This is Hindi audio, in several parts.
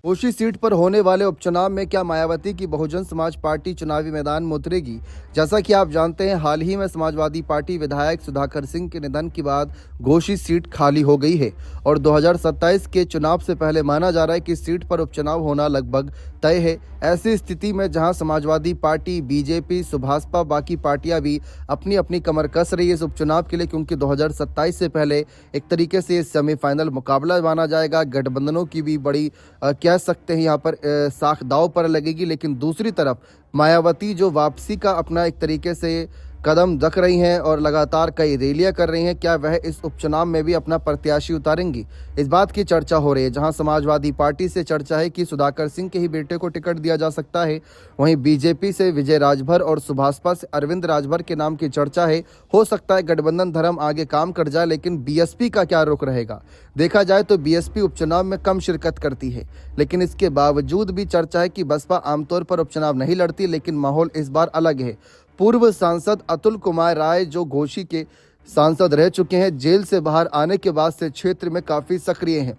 कोशी सीट पर होने वाले उपचुनाव में क्या मायावती की बहुजन समाज पार्टी चुनावी मैदान में उतरेगी? जैसा कि आप जानते हैं, हाल ही में समाजवादी पार्टी विधायक सुधाकर सिंह के निधन के बाद घोषित सीट खाली हो गई है और 2027 के चुनाव से पहले माना जा रहा है कि सीट पर उपचुनाव होना लगभग तय है। ऐसी स्थिति में जहां समाजवादी पार्टी, बीजेपी, सुभाषपा, बाकी पार्टियां भी अपनी अपनी कमर कस रही है इस उपचुनाव के लिए, क्योंकि 2027 से पहले एक तरीके से सेमीफाइनल मुकाबला माना जाएगा। गठबंधनों की भी बड़ी कह सकते हैं यहाँ पर साख दांव पर लगेगी। लेकिन दूसरी तरफ मायावती जो वापसी का अपना एक तरीके से कदम रख रही हैं और लगातार कई रैलियां कर रही हैं, क्या वह इस उपचुनाव में भी अपना प्रत्याशी उतारेंगी? इस बात की चर्चा हो रही है। जहां समाजवादी पार्टी से चर्चा है कि सुधाकर सिंह के ही बेटे को टिकट दिया जा सकता है, वहीं बीजेपी से विजय राजभर और सुभाषपा से अरविंद राजभर के नाम की चर्चा है। हो सकता है गठबंधन धर्म आगे काम कर जाए, लेकिन बीएसपी का क्या रुख रहेगा? देखा जाए तो बीएसपी उपचुनाव में कम शिरकत करती है, लेकिन इसके बावजूद भी चर्चा है कि बसपा आमतौर पर उपचुनाव नहीं लड़ती। लेकिन माहौल इस बार अलग है। पूर्व सांसद अतुल कुमार राय जो घोसी के सांसद रह चुके हैं, जेल से बाहर आने के बाद से क्षेत्र में काफी सक्रिय हैं।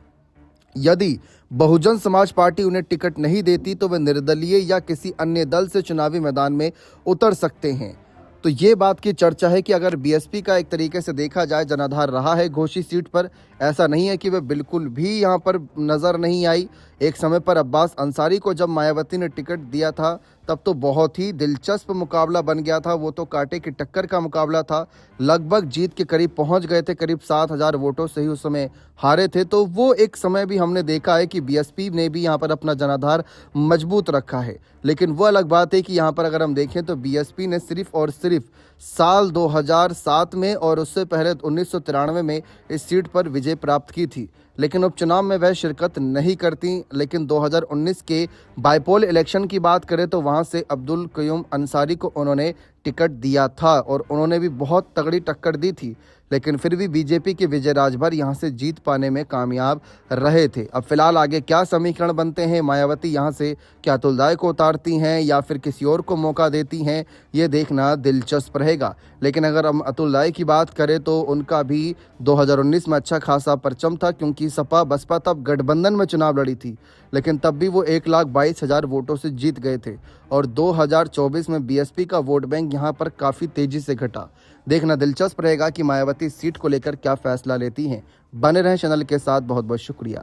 यदि बहुजन समाज पार्टी उन्हें टिकट नहीं देती तो वे निर्दलीय या किसी अन्य दल से चुनावी मैदान में उतर सकते हैं। तो ये बात की चर्चा है कि अगर बीएसपी का एक तरीके से देखा जाए जनाधार रहा है घोसी सीट पर, ऐसा नहीं है कि वे बिल्कुल भी यहाँ पर नज़र नहीं आई। एक समय पर अब्बास अंसारी को जब मायावती ने टिकट दिया था तब तो बहुत ही दिलचस्प मुकाबला बन गया था। वो तो कांटे की टक्कर का मुकाबला था। लगभग जीत के करीब पहुंच गए थे, करीब 7,000 वोटों से ही उस समय हारे थे। तो वो एक समय भी हमने देखा है कि बीएसपी ने भी यहाँ पर अपना जनाधार मजबूत रखा है। लेकिन वो अलग बात है कि यहाँ पर अगर हम देखें तो बीएसपी ने सिर्फ और सिर्फ साल 2007 में और उससे पहले 1993 में इस सीट पर विजय प्राप्त की थी, लेकिन उपचुनाव में वह शिरकत नहीं करती। लेकिन 2019 के बाईपोल इलेक्शन की बात करें तो वहां से अब्दुल कयूम अंसारी को उन्होंने टिकट दिया था और उन्होंने भी बहुत तगड़ी टक्कर दी थी, लेकिन फिर भी बीजेपी के विजय राजभर यहां से जीत पाने में कामयाब रहे थे। अब फिलहाल आगे क्या समीकरण बनते हैं, मायावती यहां से क्या अतुल राय को उतारती हैं या फिर किसी और को मौका देती हैं, ये देखना दिलचस्प रहेगा। लेकिन अगर हम अतुल राय की बात करें तो उनका भी 2019 में अच्छा खासा परचम था, क्योंकि सपा बसपा तब गठबंधन में चुनाव लड़ी थी, लेकिन तब भी वो 1,22,000 वोटों से जीत गए थे। और 2024 में बीएसपी का वोट बैंक यहाँ पर काफ़ी तेज़ी से घटा। देखना दिलचस्प रहेगा कि मायावती सीट को लेकर क्या फैसला लेती हैं। बने रहें चैनल के साथ। बहुत बहुत शुक्रिया।